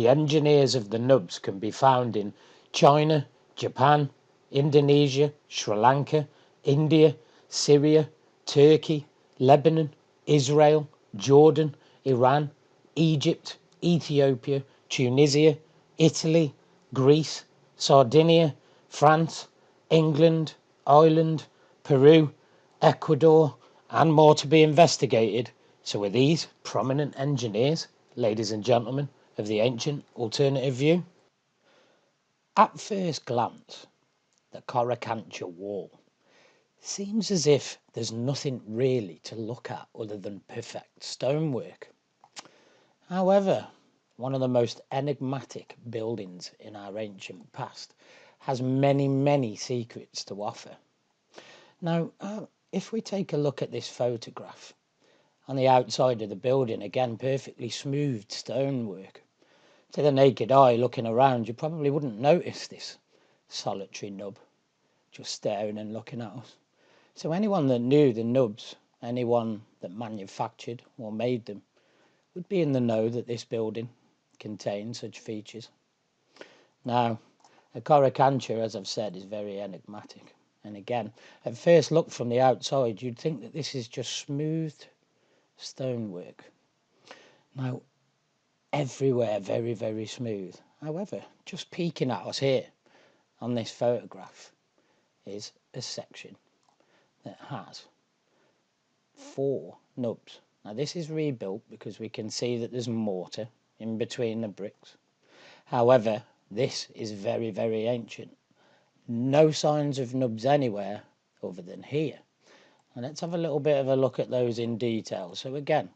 The engineers of the nubs can be found in China, Japan, Indonesia, Sri Lanka, India, Syria, Turkey, Lebanon, Israel, Jordan, Iran, Egypt, Ethiopia, Tunisia, Italy, Greece, Sardinia, France, England, Ireland, Peru, Ecuador, and more to be investigated. So are these prominent engineers, ladies and gentlemen, of the ancient alternative view? At first glance, the Coricancha wall seems as if there's nothing really to look at other than perfect stonework. However, one of the most enigmatic buildings in our ancient past has many, many secrets to offer. Now, if we take a look at this photograph, on the outside of the building, again, perfectly smooth stonework. To the naked eye, looking around, you probably wouldn't notice this solitary nub just staring and looking at us. So anyone that knew the nubs, anyone that manufactured or made them, would be in the know that this building contains such features. Now, a Coricancha, as I've said, is very enigmatic. And again, at first look from the outside, you'd think that this is just smooth stonework. Now, everywhere very, very smooth. However, just peeking at us here on this photograph is a section that has 4 nubs. Now, this is rebuilt because we can see that there's mortar in between the bricks. However, this is very, very ancient. No signs of nubs anywhere other than here. And let's have a little bit of a look at those in detail. So again,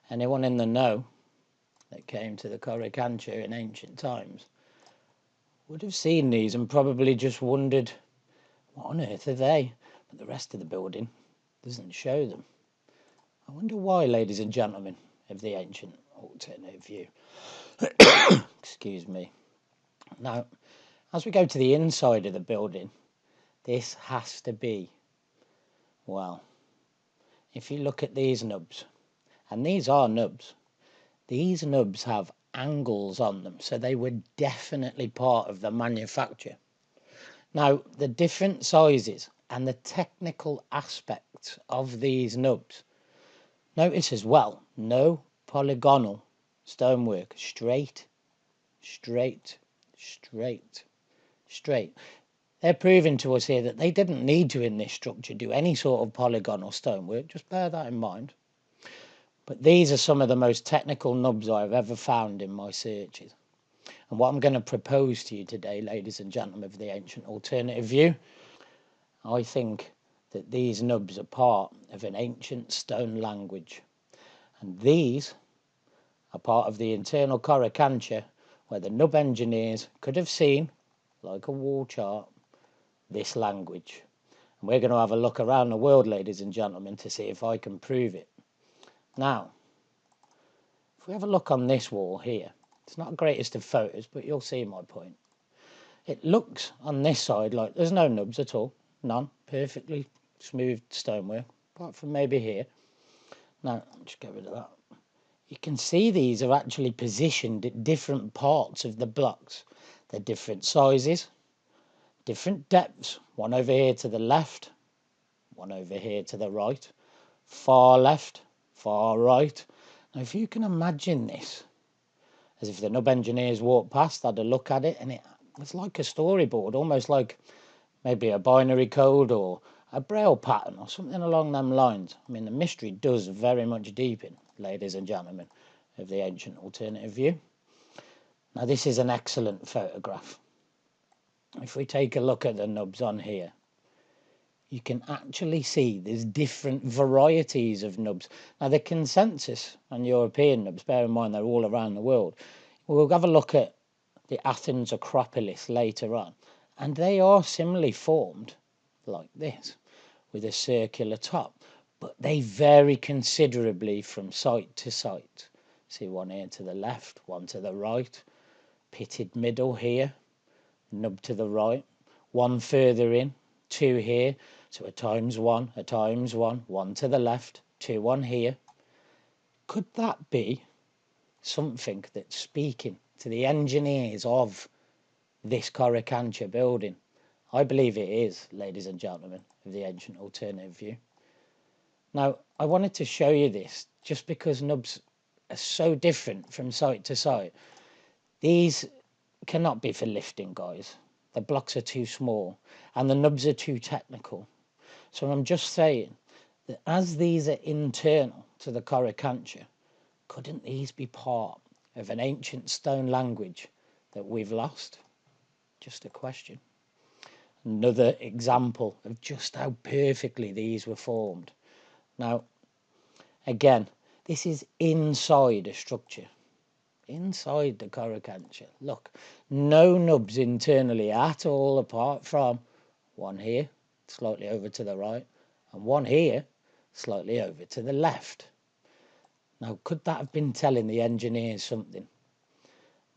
anyone in the know that came to the Coricancha in ancient times would have seen these and probably just wondered, what on earth are they? But the rest of the building doesn't show them. I wonder why, ladies and gentlemen of the ancient alternative view. Excuse me. Now, as we go to the inside of the building, this has to be, well, if you look at these nubs, and these are nubs, these nubs have angles on them, so they were definitely part of the manufacture. Now, the different sizes and the technical aspects of these nubs, notice as well, no polygonal stonework, straight, straight, straight, straight. They're proving to us here that they didn't need to, in this structure, do any sort of polygonal stonework. Just bear that in mind. But these are some of the most technical nubs I've ever found in my searches. And what I'm going to propose to you today, ladies and gentlemen of the ancient alternative view, I think that these nubs are part of an ancient stone language. And these are part of the internal Coricancha, where the nub engineers could have seen, like a wall chart, this language. And we're going to have a look around the world, ladies and gentlemen, to see if I can prove it. Now, if we have a look on this wall here, it's not the greatest of photos, but you'll see my point. It looks on this side like there's no nubs at all, none, perfectly smooth stonework, apart from maybe here. Now, just get rid of that. You can see these are actually positioned at different parts of the blocks. They're different sizes, different depths, one over here to the left, one over here to the right, far left, far right. Now, if you can imagine this, as if the nub engineers walked past, had a look at it, and it was like a storyboard, almost like maybe a binary code or a braille pattern or something along them lines. I mean, the mystery does very much deepen, ladies and gentlemen of the ancient alternative view. Now, this is an excellent photograph. If we take a look at the nubs on here, you can actually see there's different varieties of nubs. Now, the consensus on European nubs, bear in mind they're all around the world, we'll have a look at the Athens Acropolis later on, and they are similarly formed like this, with a circular top, but they vary considerably from site to site. See one here to the left, one to the right, pitted middle here, nub to the right, one further in, 2 here, so a times 1, a times 1, 1 to the left, 2 on here. Could that be something that's speaking to the engineers of this Coricancha building. I believe it is, ladies and gentlemen, of the ancient alternative view. Now, I wanted to show you this just because nubs are so different from site to site. These cannot be for lifting, guys. The blocks are too small and the nubs are too technical. So I'm just saying that as these are internal to the Coricancha, couldn't these be part of an ancient stone language that we've lost? Just a question. Another example of just how perfectly these were formed. Now, again, this is inside a structure. Inside the Coricancha. Look, no nubs internally at all, apart from one here, slightly over to the right, and one here, slightly over to the left. Now, could that have been telling the engineers something?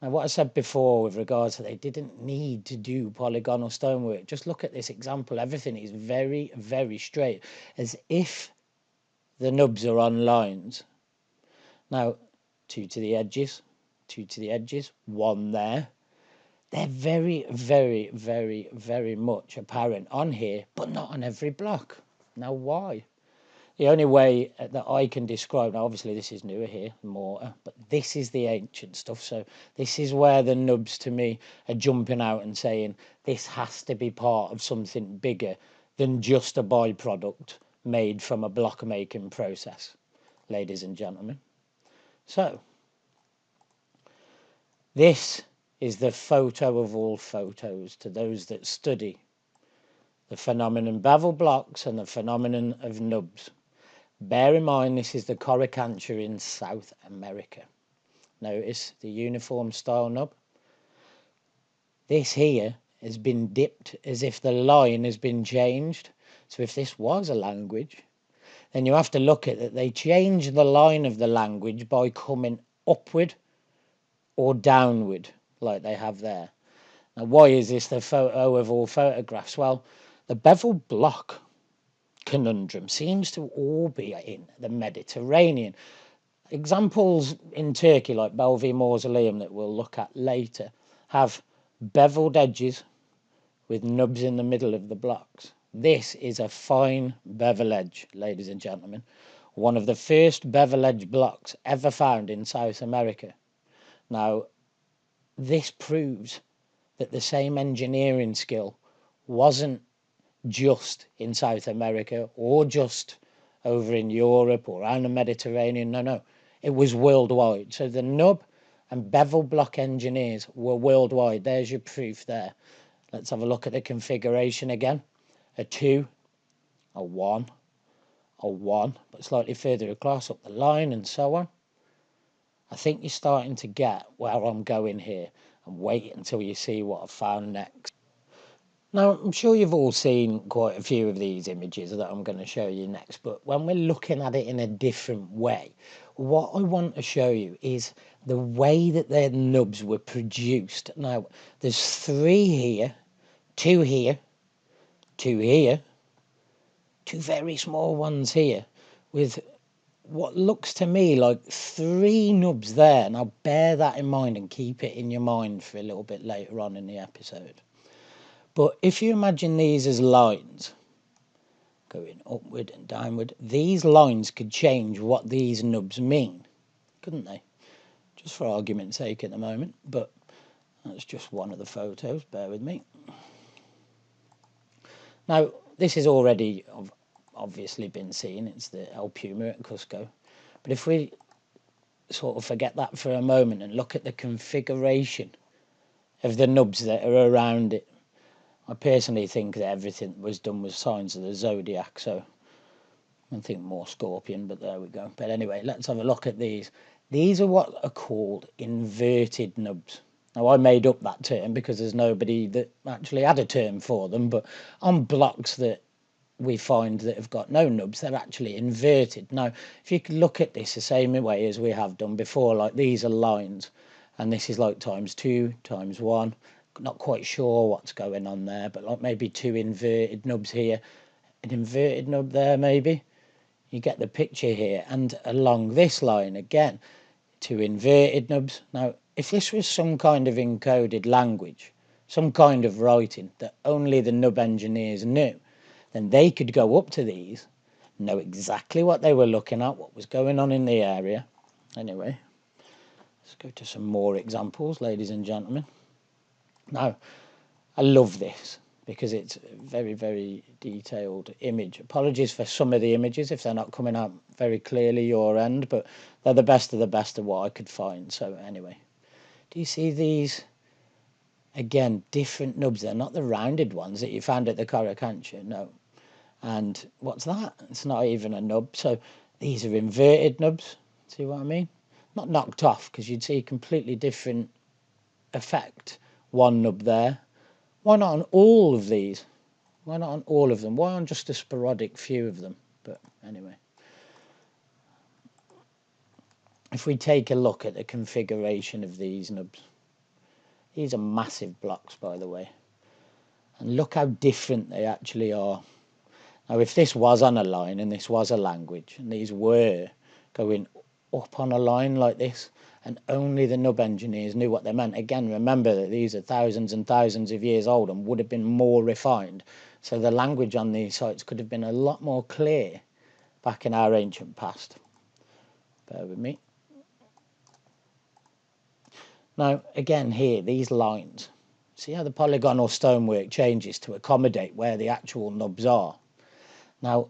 Now, what I said before with regards to they didn't need to do polygonal stonework, just look at this example. Everything is very, very straight, as if the nubs are on lines. Now, two to the edges, one there. They're very, very, very, very much apparent on here, but not on every block. Now, why? The only way that I can describe, now obviously this is newer here, mortar, but this is the ancient stuff. So this is where the nubs to me are jumping out and saying this has to be part of something bigger than just a byproduct made from a block making process, ladies and gentlemen. So this is the photo of all photos to those that study the phenomenon bevel blocks and the phenomenon of nubs. Bear in mind, this is the Coricancha in South America. Notice the uniform style nub. This here has been dipped as if the line has been changed. So if this was a language, then you have to look at it. They change the line of the language by coming upward or downward, like they have there. Now, why is this the photo of all photographs? Well, the bevel block conundrum seems to all be in the Mediterranean. Examples in Turkey, like Belvi Mausoleum that we'll look at later, have beveled edges with nubs in the middle of the blocks. This is a fine bevel edge, ladies and gentlemen. One of the first bevel edge blocks ever found in South America. Now, this proves that the same engineering skill wasn't just in South America or just over in Europe or around the Mediterranean. No, it was worldwide. So the nub and bevel block engineers were worldwide. There's your proof there. Let's have a look at the configuration again. A 2, a 1, a 1, but slightly further across up the line and so on. I think you're starting to get where I'm going here, and wait until you see what I found next. Now, I'm sure you've all seen quite a few of these images that I'm going to show you next, but when we're looking at it in a different way, what I want to show you is the way that their nubs were produced. Now, there's 3 here, 2 here, 2 here, 2 very small ones here, with what looks to me like 3 nubs there. Now, bear that in mind and keep it in your mind for a little bit later on in the episode. But if you imagine these as lines, going upward and downward, these lines could change what these nubs mean, couldn't they? Just for argument's sake at the moment, but that's just one of the photos, bear with me. Now, this has already obviously been seen, it's the El Puma at Cusco. But if we sort of forget that for a moment and look at the configuration of the nubs that are around it, I personally think that everything was done with signs of the zodiac, so I think more scorpion, but there we go. But anyway, let's have a look at these. These are what are called inverted nubs. Now, I made up that term because there's nobody that actually had a term for them, but on blocks that we find that have got no nubs, they're actually inverted. Now, if you could look at this the same way as we have done before, like these are lines, and this is like ×2, ×1. Not quite sure what's going on there, but like maybe 2 inverted nubs here, an inverted nub there maybe. You get the picture here. And along this line again, to inverted nubs. Now, if this was some kind of encoded language, some kind of writing that only the nub engineers knew, then they could go up to these, know exactly what they were looking at, what was going on in the area. Anyway, let's go to some more examples, ladies and gentlemen. Now, I love this because it's a very, very detailed image. Apologies for some of the images if they're not coming out very clearly your end, but they're the best of what I could find. So anyway, do you see these? Again, different nubs. They're not the rounded ones that you found at the Coricancha, no. And what's that? It's not even a nub. So these are inverted nubs. See what I mean? Not knocked off, because you'd see a completely different effect. One nub there. Why not on all of these? Why not on all of them? Why on just a sporadic few of them? But anyway. If we take a look at the configuration of these nubs. These are massive blocks, by the way. And look how different they actually are. Now, if this was on a line and this was a language, and these were going up on a line like this, and only the nub engineers knew what they meant. Again, remember that these are thousands and thousands of years old and would have been more refined. So the language on these sites could have been a lot more clear back in our ancient past. Bear with me. Now, again here, these lines. See how the polygonal stonework changes to accommodate where the actual nubs are? Now,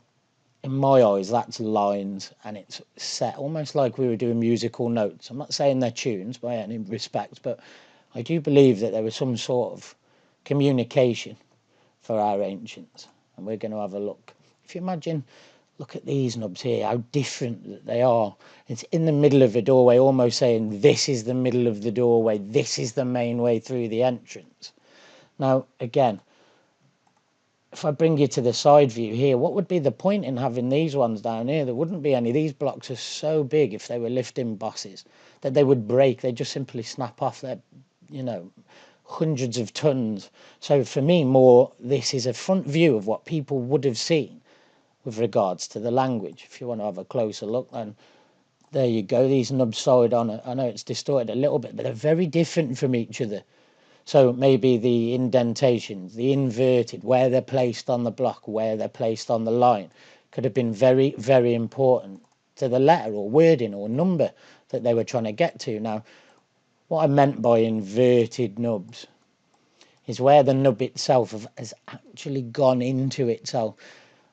in my eyes, that's lines, and it's set almost like we were doing musical notes. I'm not saying they're tunes by any respect, but I do believe that there was some sort of communication for our ancients, and we're going to have a look. If you imagine, look at these nubs here, how different that they are. It's in the middle of a doorway, almost saying this is the middle of the doorway, this is the main way through the entrance. Now, again, if I bring you to the side view here, what would be the point in having these ones down here? There wouldn't be any. These blocks are so big if they were lifting bosses that they would break. They just simply snap off. They're, you know, hundreds of tons. So for me, this is a front view of what people would have seen with regards to the language. If you want to have a closer look, then there you go. These nubs side on it. I know it's distorted a little bit, but they're very different from each other. So maybe the indentations, the inverted, where they're placed on the block, where they're placed on the line, could have been very, very important to the letter or wording or number that they were trying to get to. Now, what I meant by inverted nubs is where the nub itself has actually gone into itself.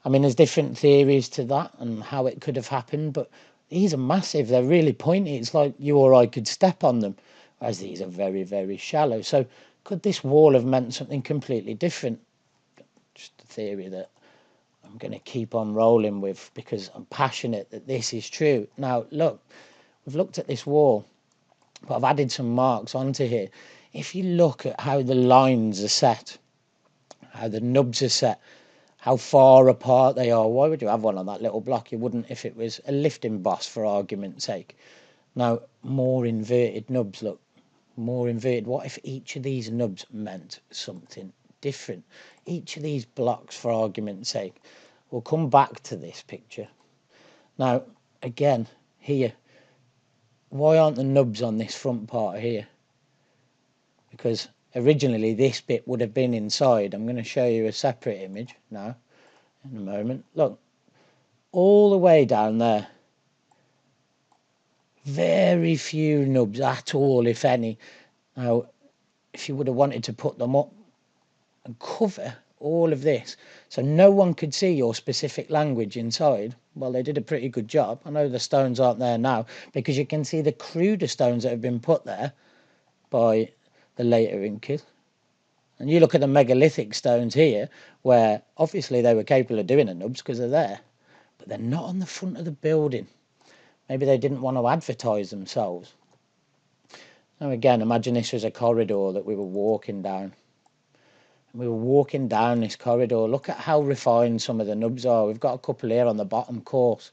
I mean, there's different theories to that and how it could have happened, but these are massive. They're really pointy. It's like you or I could step on them. Whereas these are very, very shallow. So could this wall have meant something completely different? Just a theory that I'm going to keep on rolling with because I'm passionate that this is true. Now, look, we've looked at this wall, but I've added some marks onto here. If you look at how the lines are set, how the nubs are set, how far apart they are, why would you have one on that little block? You wouldn't if it was a lifting boss, for argument's sake. Now, more inverted nubs, look. More inverted. What if each of these nubs meant something different? Each of these blocks, for argument's sake. We'll come back to this picture. Now, again, here, why aren't the nubs on this front part here? Because originally this bit would have been inside. I'm going to show you a separate image now, in a moment. Look, all the way down there. Very few nubs at all, if any. Now, if you would have wanted to put them up and cover all of this, so no one could see your specific language inside, well, they did a pretty good job. I know the stones aren't there now because you can see the cruder stones that have been put there by the later Incas. And you look at the megalithic stones here, where obviously they were capable of doing the nubs because they're there, but they're not on the front of the building. Maybe they didn't want to advertise themselves. Now again, imagine this was a corridor that we were walking down. And we were walking down this corridor. Look at how refined some of the nubs are. We've got a couple here on the bottom course,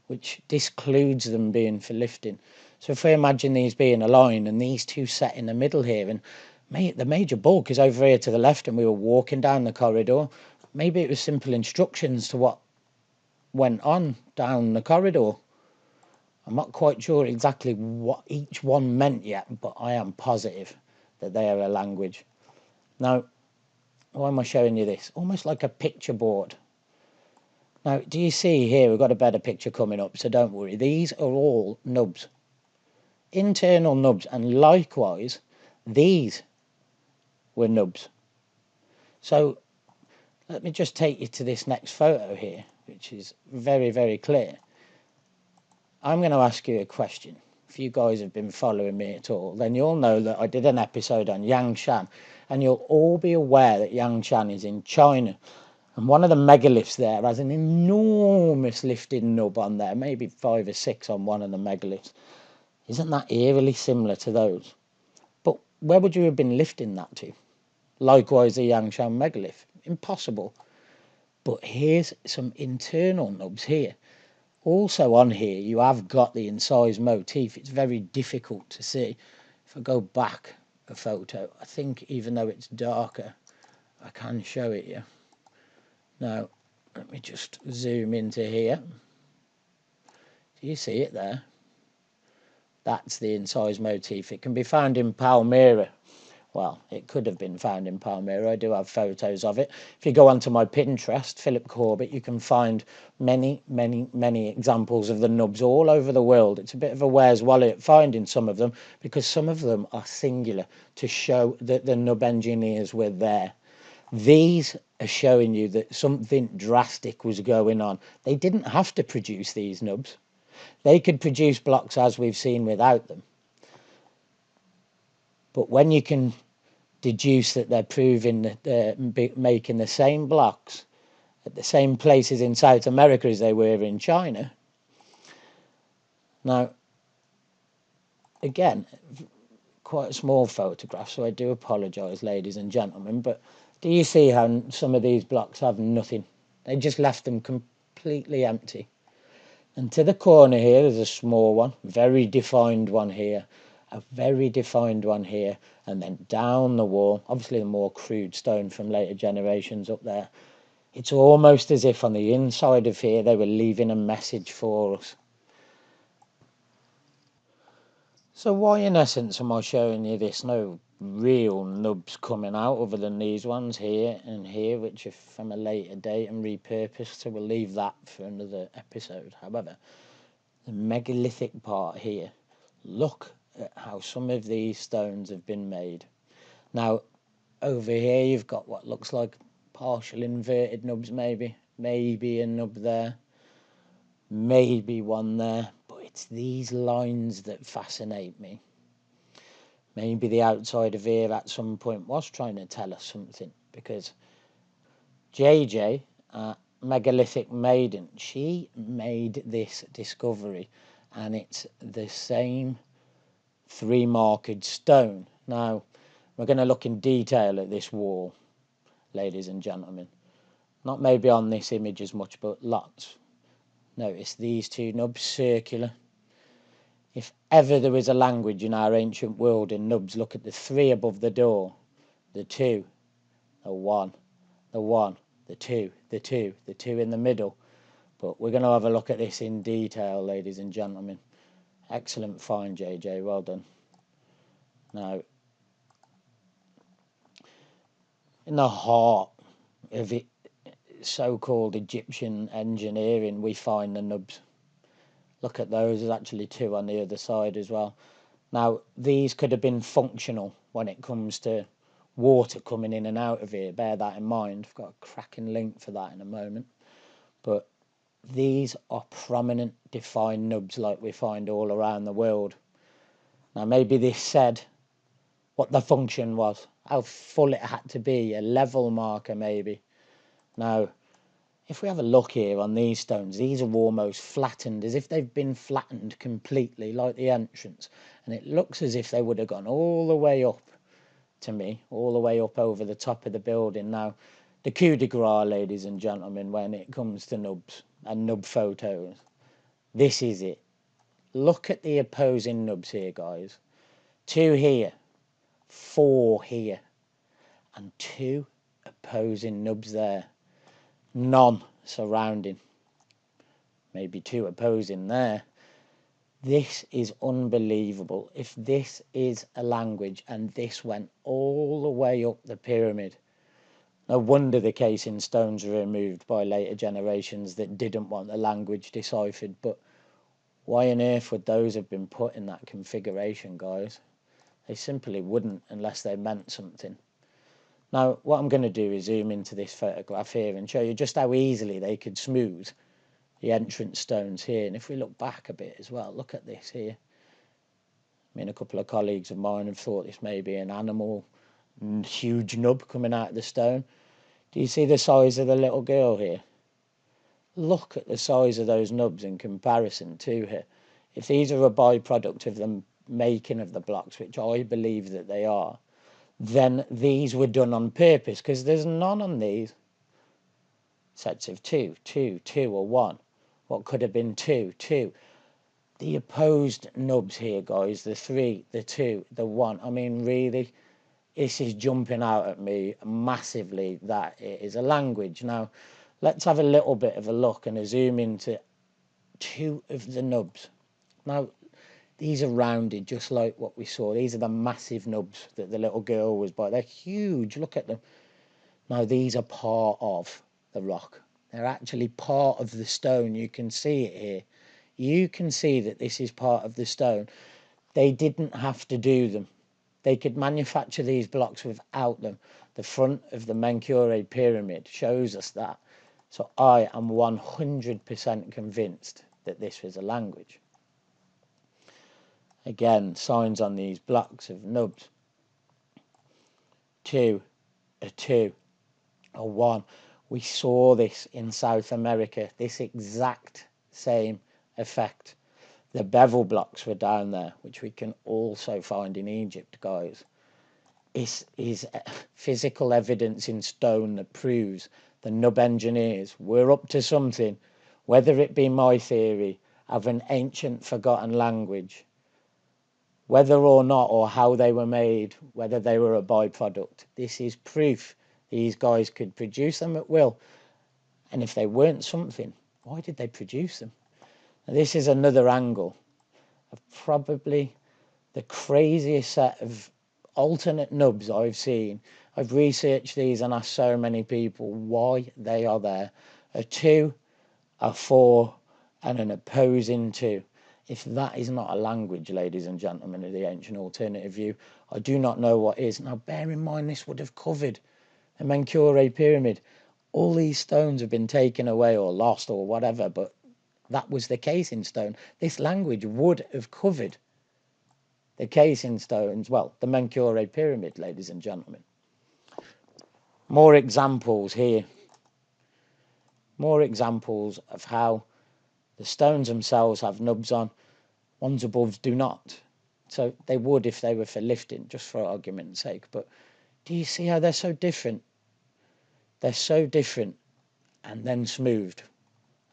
which discludes them being for lifting. So if we imagine these being a line and these two set in the middle here, and the major bulk is over here to the left and we were walking down the corridor, maybe it was simple instructions to what went on down the corridor. I'm not quite sure exactly what each one meant yet, but I am positive that they are a language. Now, why am I showing you this? Almost like a picture board. Now, do you see here, we've got a better picture coming up, so don't worry. These are all nubs, internal nubs, and likewise, these were nubs. So let me just take you to this next photo here, which is very, very clear. I'm going to ask you a question. If you guys have been following me at all, then you'll know that I did an episode on Yangshan, and you'll all be aware that Yangshan is in China. And one of the megaliths there has an enormous lifted nub on there, maybe 5 or 6 on one of the megaliths. Isn't that eerily similar to those? But where would you have been lifting that to? Likewise, the Yangshan megalith. Impossible. But here's some internal nubs here. Also on here, you have got the incised motif. It's very difficult to see. If I go back a photo, I think even though it's darker, I can show it you. Now, let me just zoom into here. Do you see it there? That's the incised motif. It can be found in Palmyra. Well, it could have been found in Palmyra. I do have photos of it. If you go onto my Pinterest, Phillip Corbett, you can find many, many, many examples of the nubs all over the world. It's a bit of a where's wallet finding some of them, because some of them are singular to show that the nub engineers were there. These are showing you that something drastic was going on. They didn't have to produce these nubs. They could produce blocks as we've seen without them. But when you can deduce that they're proving that they're making the same blocks at the same places in South America as they were in China. Now, again, quite a small photograph, so I do apologise, ladies and gentlemen, but do you see how some of these blocks have nothing? They just left them completely empty. And to the corner here, there's a small one, very defined one here, a very defined one here, and then down the wall, obviously the more crude stone from later generations up there. It's almost as if on the inside of here they were leaving a message for us. So why in essence am I showing you this? No real nubs coming out other than these ones here and here, which are from a later date and repurposed, so we'll leave that for another episode. However, the megalithic part here, look at how some of these stones have been made. Now, over here you've got what looks like partial inverted nubs, maybe a nub there, maybe one there, but it's these lines that fascinate me. Maybe the outside of here at some point was trying to tell us something, because JJ, Megalithic Maiden, she made this discovery, and it's the same 3-marked stone. Now, we're going to look in detail at this wall, ladies and gentlemen. Not maybe on this image as much, but lots. Notice these 2 nubs, circular. If ever there was a language in our ancient world in nubs, look at the 3 above the door, the 2, the 1, the 1, the 2, the 2, the 2 in the middle. But we're going to have a look at this in detail, ladies and gentlemen. Excellent find, JJ, well done. Now, in the heart of it, so-called Egyptian engineering, we find the nubs. Look at those, there's actually 2 on the other side as well. Now, these could have been functional when it comes to water coming in and out of here, bear that in mind. I've got a cracking link for that in a moment. But these are prominent, defined nubs like we find all around the world. Now, maybe this said what the function was, how full it had to be, a level marker maybe. Now, if we have a look here on these stones, these are almost flattened, as if they've been flattened completely, like the entrance. And it looks as if they would have gone all the way up, to me, all the way up over the top of the building. Now, the coup de grace, ladies and gentlemen, when it comes to nubs and nub photos, this is it. Look at the opposing nubs here, guys. 2 here, 4 here, and 2 opposing nubs there. None surrounding. Maybe 2 opposing there. This is unbelievable. If this is a language and this went all the way up the pyramid, no wonder the casing stones were removed by later generations that didn't want the language deciphered. But why on earth would those have been put in that configuration, guys? They simply wouldn't unless they meant something. Now, what I'm going to do is zoom into this photograph here and show you just how easily they could smooth the entrance stones here. And if we look back a bit as well, look at this here. I mean, a couple of colleagues of mine have thought this may be an animal, huge nub coming out of the stone. Do you see the size of the little girl here? Look at the size of those nubs in comparison to her. If these are a byproduct of the making of the blocks, which I believe that they are, then these were done on purpose, because there's none on these. Sets of two, or one. What could have been two. The opposed nubs here, guys, the 3, the 2, the 1. I mean, really, this is jumping out at me massively that it is a language. Now, let's have a little bit of a look and a zoom into 2 of the nubs. Now, these are rounded just like what we saw. These are the massive nubs that the little girl was by. They're huge. Look at them. Now, these are part of the rock. They're actually part of the stone. You can see it here. You can see that this is part of the stone. They didn't have to do them. They could manufacture these blocks without them. The front of the Menkaure pyramid shows us that. So I am 100% convinced that this was a language. Again, signs on these blocks of nubs. 2, a 2, a 1. We saw this in South America, this exact same effect. The bevel blocks were down there, which we can also find in Egypt, guys. This is physical evidence in stone that proves the nub engineers were up to something, whether it be my theory of an ancient forgotten language, whether or not, or how they were made, whether they were a byproduct. This is proof these guys could produce them at will. And if they weren't something, why did they produce them? Now, this is another angle of probably the craziest set of alternate nubs I've seen. I've researched these and asked so many people why they are there. A 2, a 4, and an opposing 2. If that is not a language, ladies and gentlemen of the ancient alternative view, I do not know what is. Now, bear in mind, this would have covered the Menkaure pyramid. All these stones have been taken away or lost or whatever, but that was the casing stone. This language would have covered the casing stones, well, the Menkaure pyramid, ladies and gentlemen. More examples here. More examples of how the stones themselves have nubs on, ones above do not. So they would if they were for lifting, just for argument's sake. But do you see how they're so different? They're so different and then smoothed.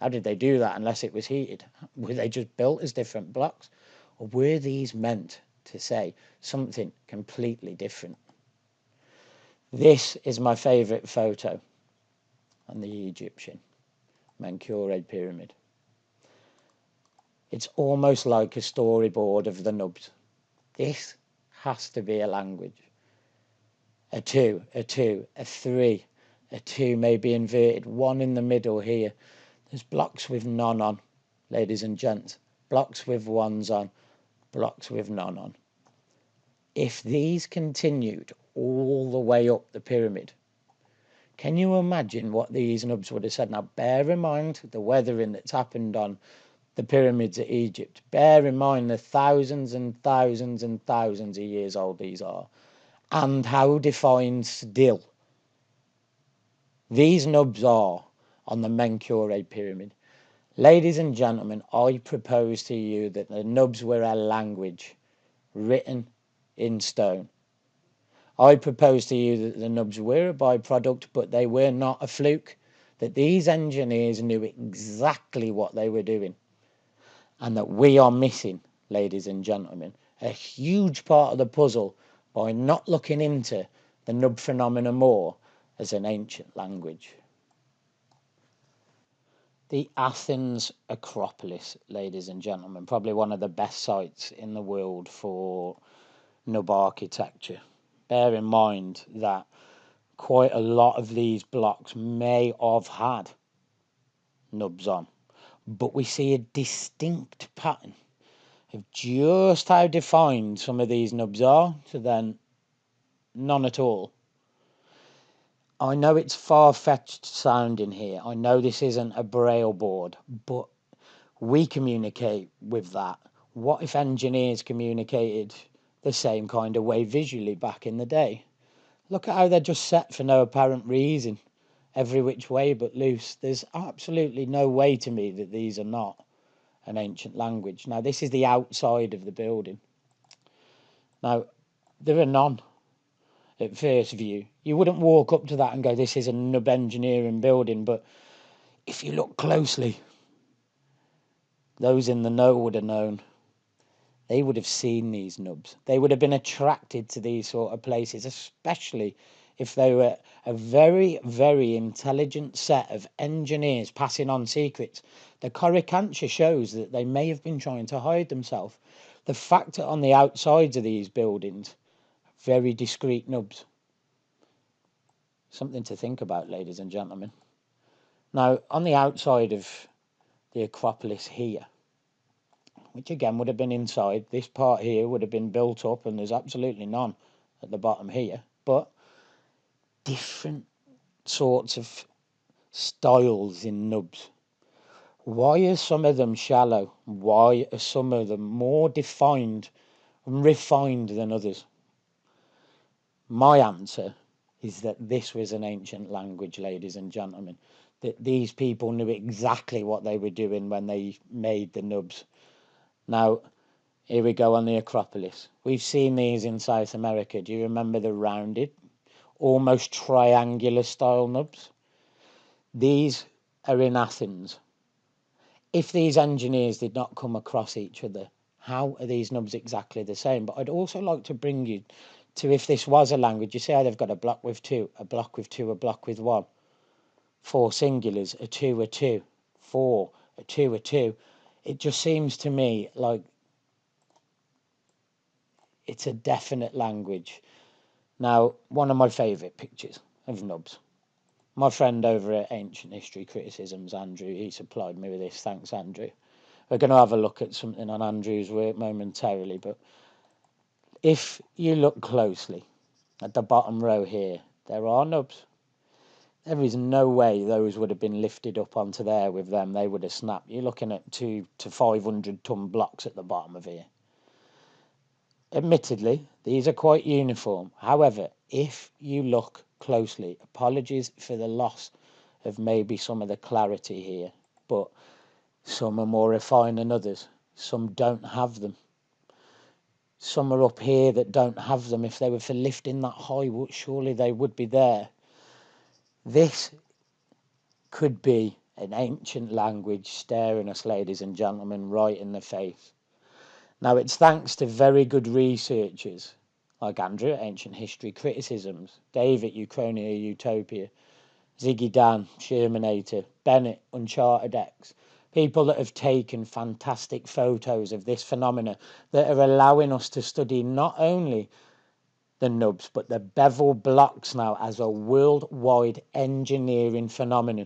How did they do that unless it was heated? Were they just built as different blocks? Or were these meant to say something completely different? This is my favourite photo on the Egyptian Menkaure pyramid. It's almost like a storyboard of the nubs. This has to be a language. A 2, a 2, a 3, a 2 may be inverted, 1 in the middle here. There's blocks with none on, ladies and gents. Blocks with 1s on, blocks with none on. If these continued all the way up the pyramid, can you imagine what these nubs would have said? Now, bear in mind the weathering that's happened on the pyramids of Egypt. Bear in mind the thousands and thousands and thousands of years old these are, and how defined still these nubs are on the Menkaure pyramid. Ladies and gentlemen, I propose to you that the nubs were a language written in stone. I propose to you that the nubs were a byproduct, but they were not a fluke, that these engineers knew exactly what they were doing, and that we are missing, ladies and gentlemen, a huge part of the puzzle by not looking into the nub phenomena more as an ancient language. The Athens Acropolis, ladies and gentlemen, probably one of the best sites in the world for nub architecture. Bear in mind that quite a lot of these blocks may have had nubs on, but we see a distinct pattern of just how defined some of these nubs are to then none at all. I know it's far-fetched sounding here. I know this isn't a braille board, but we communicate with that. What if engineers communicated the same kind of way visually back in the day? Look at how they're just set for no apparent reason, every which way but loose. There's absolutely no way to me that these are not an ancient language. Now, this is the outside of the building. Now, there are none at first view. You wouldn't walk up to that and go, this is a nub engineering building, but if you look closely, those in the know would have known. They would have seen these nubs. They would have been attracted to these sort of places, especially if they were a very, very intelligent set of engineers passing on secrets. The coricanture shows that they may have been trying to hide themselves. The fact that on the outsides of these buildings, very discreet nubs. Something to think about, ladies and gentlemen. Now, on the outside of the Acropolis here, which again would have been inside, this part here would have been built up, and there's absolutely none at the bottom here, but different sorts of styles in nubs. Why are some of them shallow? Why are some of them more defined and refined than others? My answer is that this was an ancient language, ladies and gentlemen, that these people knew exactly what they were doing when they made the nubs. Now, here we go on the Acropolis. We've seen these in South America. Do you remember the rounded, almost triangular style nubs? These are in Athens. If these engineers did not come across each other, how are these nubs exactly the same? But I'd also like to bring you to, if this was a language, you see how they've got a block with two, a block with two, a block with one. 4 singulars, a 2, a 2, 4, a 2, a 2. It just seems to me like it's a definite language. Now, one of my favourite pictures of nubs. My friend over at Ancient History Criticisms, Andrew, he supplied me with this. Thanks, Andrew. We're going to have a look at something on Andrew's work momentarily, but if you look closely at the bottom row here, there are nubs. There is no way those would have been lifted up onto there with them. They would have snapped. You're looking at 2 to 500 ton blocks at the bottom of here. Admittedly, these are quite uniform. However, if you look closely, apologies for the loss of maybe some of the clarity here, but some are more refined than others. Some don't have them. Some are up here that don't have them. If they were for lifting that high, surely they would be there. This could be an ancient language staring us, ladies and gentlemen, right in the face. Now, it's thanks to very good researchers like Andrew at Ancient History Criticisms, Dave at Uchronia Utopia, Ziggy Dan, Shermanator, Bennett, Uncharted X, people that have taken fantastic photos of this phenomena that are allowing us to study not only the nubs, but the bevel blocks now as a worldwide engineering phenomenon,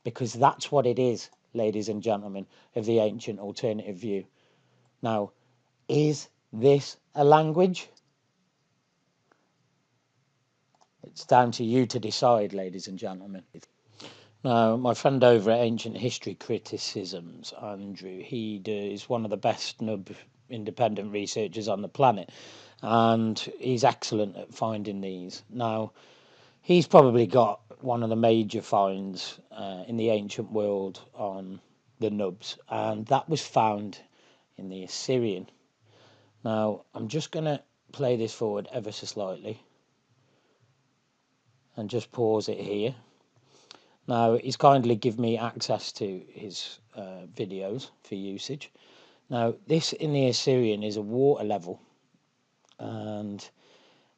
because that's what it is, ladies and gentlemen, of the ancient alternative view. Now, is this a language? It's down to you to decide, ladies and gentlemen. Now, my friend over at Ancient History Criticisms, Andrew, he is one of the best nub independent researchers on the planet, and he's excellent at finding these. Now, he's probably got one of the major finds in the ancient world on the nubs, and that was found in the Assyrian. Now, I'm just going to play this forward ever so slightly and just pause it here. Now, he's kindly given me access to his videos for usage. Now, this in the Assyrian is a water level, and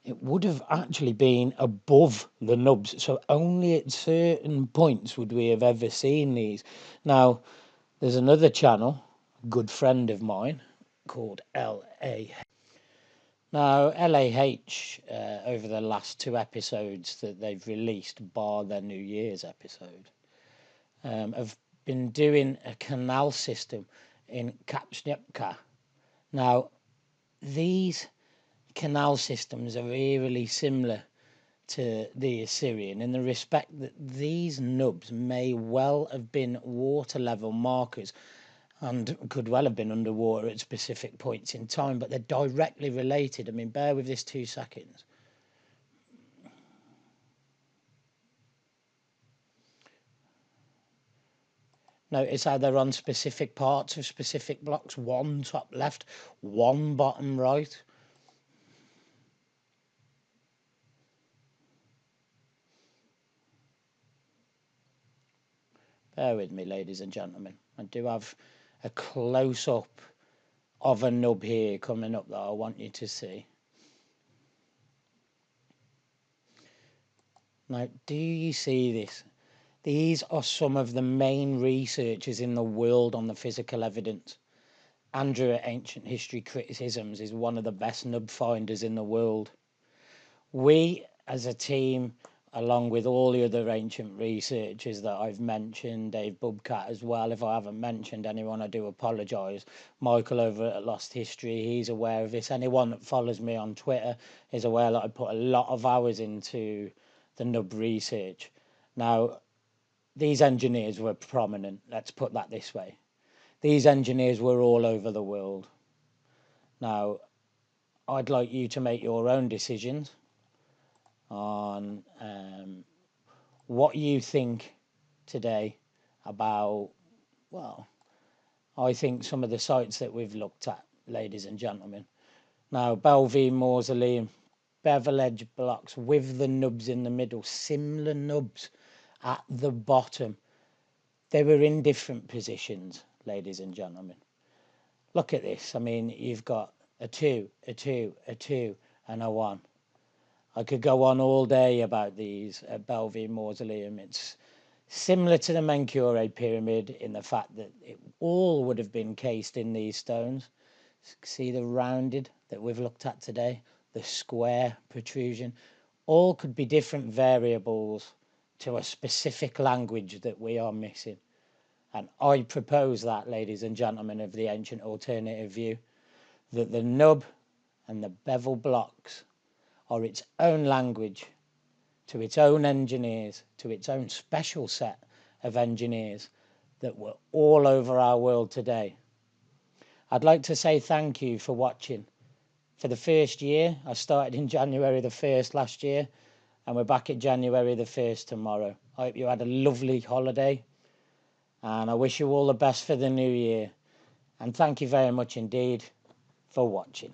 it would have actually been above the nubs. So only at certain points would we have ever seen these. Now, there's another channel, a good friend of mine, called LA. Now, LAH, over the last 2 episodes that they've released, bar their New Year's episode, have been doing a canal system in Kapsnipka. Now, these canal systems are eerily similar to the Assyrian in the respect that these nubs may well have been water level markers and could well have been underwater at specific points in time, but they're directly related. I mean, bear with this 2 seconds. Notice how they're on specific parts of specific blocks, one top left, one bottom right. Bear with me, ladies and gentlemen. I do have a close-up of a nub here coming up that I want you to see. Now, do you see this? These are some of the main researchers in the world on the physical evidence. Andrew at Ancient History Criticisms is one of the best nub finders in the world. We, as a team, along with all the other ancient researchers that I've mentioned, Dave Bubcat as well, if I haven't mentioned anyone, I do apologise. Michael over at Lost History, he's aware of this. Anyone that follows me on Twitter is aware that I put a lot of hours into the nub research. Now, these engineers were prominent, let's put that this way. These engineers were all over the world. Now, I'd like you to make your own decisions on what you think today about, well, I think some of the sites that we've looked at, ladies and gentlemen. Now, Bellevue Mausoleum, bevel edge blocks with the nubs in the middle, similar nubs at the bottom. They were in different positions, ladies and gentlemen. Look at this. I mean, you've got a 2, a 2, a 2, and a 1. I could go on all day about these at Bellevue Mausoleum. It's similar to the Menkaure pyramid in the fact that it all would have been cased in these stones. See the rounded that we've looked at today, the square protrusion. All could be different variables to a specific language that we are missing. And I propose that, ladies and gentlemen of the ancient alternative view, that the nub and the bevel blocks are its own language to its own engineers, to its own special set of engineers that were all over our world today. I'd like to say thank you for watching. For the first year, I started in January the 1st last year, and we're back at January the 1st tomorrow. I hope you had a lovely holiday, and I wish you all the best for the new year. And thank you very much indeed for watching.